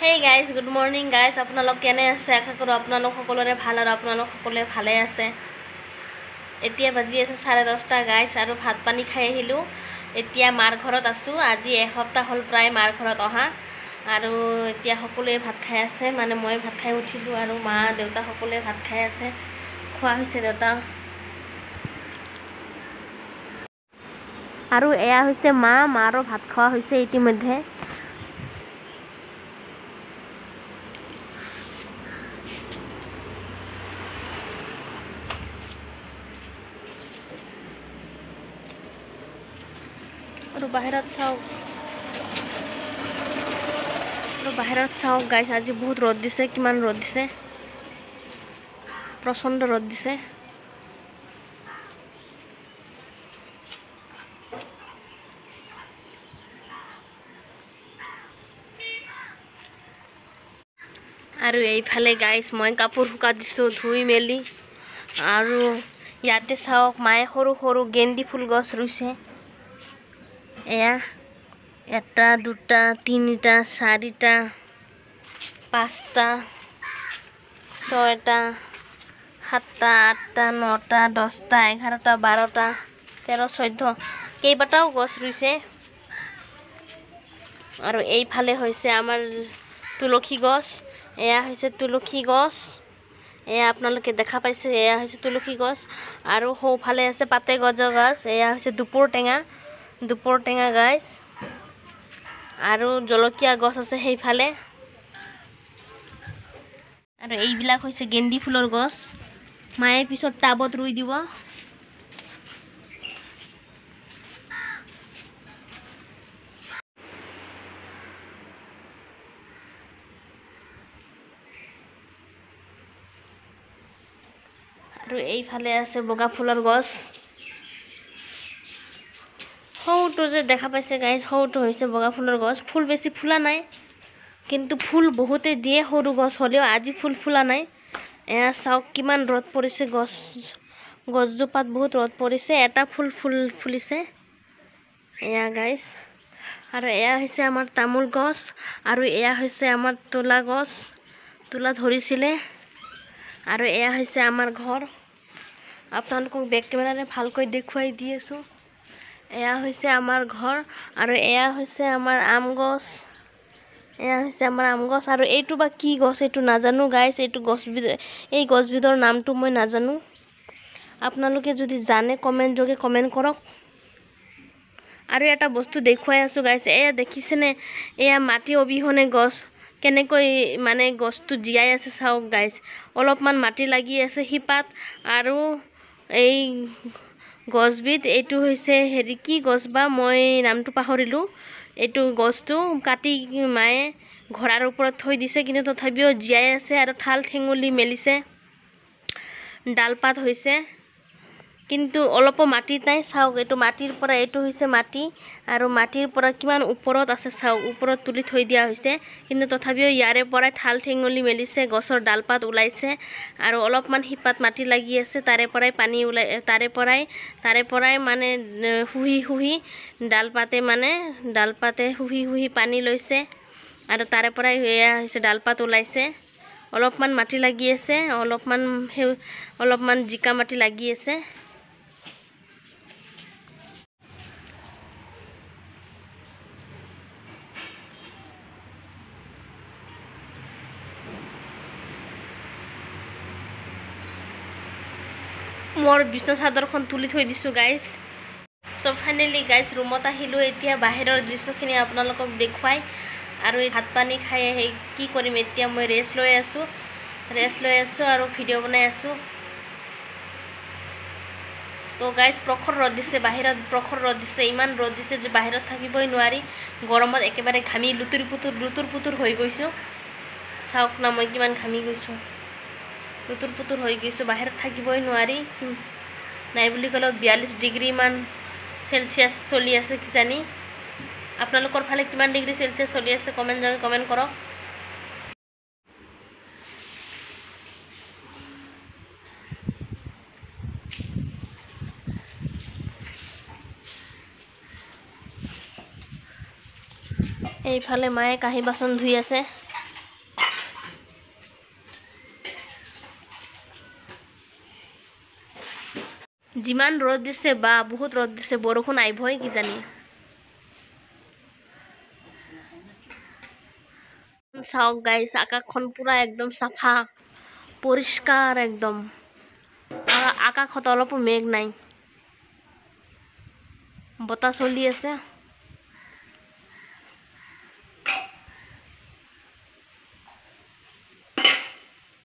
Hey guys, good morning guys. আপোনালোক কেনে আছে? আশা কৰোঁ আপোনালোক সকলোৰে ভাল আৰু আপোনালোক সকলোৱে ভালে আছে। এতিয়া বাজি আছে 10:30 গাইছ আৰু ভাত পানী খাই আহিলোঁ। এতিয়া মাৰ ঘৰত আছোঁ। আজি এসপ্তাহ হ'ল প্ৰায় মাৰ ঘৰত অহা আৰু এতিয়া সকলোৱে ভাত খাই আছে। মানে মই ভাত খাই উঠিলোঁ আৰু মা দেউতা সকলোৱে ভাত খাই আছে। খোৱা হৈছে দেউতাৰ। আৰু এয়া হৈছে মাৰো ভাত খোৱা হৈছে ইতিমধ্যে। আৰু বাহিৰত চাওক গাইছ, আজি বহুত ৰ'দ দিছে। কিমান ৰ'দ দিছে, প্ৰচণ্ড ৰ'দ দিছে। আৰু এইফালে গাইছ মই কাপোৰ শুকা দিছোঁ ধুই মেলি। আৰু ইয়াতে চাওক মায়ে সৰু সৰু গেন্দী ফুল গছ ৰুইছে। এয়া 1 2 3 4 5 6 7 8 9 10 11 12 13 14 কেইবাটাও গছ ৰুইছে। আৰু এইফালে হৈছে আমাৰ তুলসী গছ। এয়া হৈছে তুলসী গছ। এয়া আপোনালোকে দেখা পাইছে, এয়া হৈছে তুলসী গছ। আৰু সোঁফালে আছে পাতে গজা গছ। এয়া হৈছে দুপৰ টেঙা গাইছ। আৰু জলকীয়া গছ আছে সেইফালে। আৰু এইবিলাক হৈছে গেন্দী ফুলৰ গছ। মায়ে পিছত টাবত ৰুই দিব। আৰু এইফালে আছে বগা ফুলৰ গছ। সৌটো যে দেখা পাইছে গাইছ, সৌটো হৈছে বগা ফুলৰ গছ। ফুল বেছি ফুলা নাই, কিন্তু ফুল বহুতে দিয়ে সৰু গছ হ'লেও। আজি ফুল ফুলা নাই। এয়া চাওক কিমান ৰ'দ পৰিছে। গছজোপাত বহুত ৰ'দ পৰিছে। এটা ফুল ফুলিছে এয়া গাইছ। আৰু এয়া হৈছে আমাৰ তামোল গছ। আৰু এয়া হৈছে আমাৰ তোলা গছ, তোলা ধৰিছিলে। আৰু এয়া হৈছে আমাৰ ঘৰ। আপোনালোকক বেক কেমেৰাৰে ভালকৈ দেখুৱাই দি আছোঁ। এয়া হৈছে আমাৰ ঘৰ। আৰু এয়া হৈছে আমাৰ আম গছ। আৰু এইটো বা কি গছ এইটো নাজানো গাইছ। এই গছবিধৰ নামটো মই নাজানো। আপোনালোকে যদি জানে কমেণ্ট কৰক। আৰু এটা বস্তু দেখুৱাই আছোঁ গাইছ। এয়া দেখিছেনে, এয়া মাটি অবিহনে গছ কেনেকৈ মানে গছটো জীয়াই আছে চাওক গাইছ। অলপমান মাটি লাগি আছে শিপাত। আৰু এই গছবিধ এইটো হৈছে কি গছ বা মই নামটো পাহৰিলোঁ। এইটো গছটো কাটি মায়ে ঘোঁৰাৰ ওপৰত থৈ দিছে, কিন্তু তথাপিও জীয়াই আছে আৰু ঠাল ঠেঙুলি মেলিছে, ডালপাত হৈছে, কিন্তু অলপো মাটিত নাই। চাওক এইটো মাটিৰ পৰা, এইটো হৈছে মাটি আৰু মাটিৰ পৰা কিমান ওপৰত আছে চাওক। ওপৰত তুলি থৈ দিয়া হৈছে, কিন্তু তথাপিও ইয়াৰে পৰাই ঠাল ঠেঙুলি মেলিছে, গছৰ ডালপাত ওলাইছে। আৰু অলপমান শিপাত মাটি লাগি আছে, তাৰে পৰাই পানী ওলাই, তাৰে পৰাই মানে শুহি ডালপাতে শুহি পানী লৈছে। আৰু তাৰে পৰাই এয়া হৈছে ডালপাত ওলাইছে। অলপমান মাটি লাগি আছে, অলপমান জিকা মাটি লাগি আছে। মোৰ বিছনা চাদৰখন তুলি থৈ দিছোঁ গাইছ। চ' ফাইনেলি গাইছ ৰুমত আহিলোঁ। এতিয়া বাহিৰৰ দৃশ্যখিনি আপোনালোকক দেখুৱাই আৰু ভাত পানী খাই আহি কি কৰিম, এতিয়া মই ৰেষ্ট লৈ আছোঁ আৰু ভিডিঅ' বনাই আছোঁ। তো গাইছ প্ৰখৰ ৰ'দ দিছে, বাহিৰত প্ৰখৰ ৰ'দ দিছে। ইমান ৰ'দ দিছে যে বাহিৰত থাকিবই নোৱাৰি। গৰমত একেবাৰে ঘামি লুতুৰ পুতুৰ হৈ গৈছোঁ। চাওক না মই কিমান ঘামি গৈছোঁ, লুতুৰ পুতুৰ হৈ গৈছোঁ। বাহিৰত থাকিবই নোৱাৰি। নাই বুলি ক'লেও 42 ডিগ্ৰী মান চেলচিয়াছ চলি আছে কিজানি। আপোনালোকৰ ফালে কিমান ডিগ্ৰী চেলচিয়াছ চলি আছে কমেণ্ট কৰক। এইফালে মায়ে কাঁহী বাচন ধুই আছে। যিমান ৰ'দ দিছে বা বহুত ৰ'দ দিছে, বৰষুণ আহিবই কিজানি। চাওক গাইছ, আকাশখন পুৰা একদম চাফা পৰিষ্কাৰ একদম। আকাশত অলপো মেঘ নাই, বতাহ চলি আছে।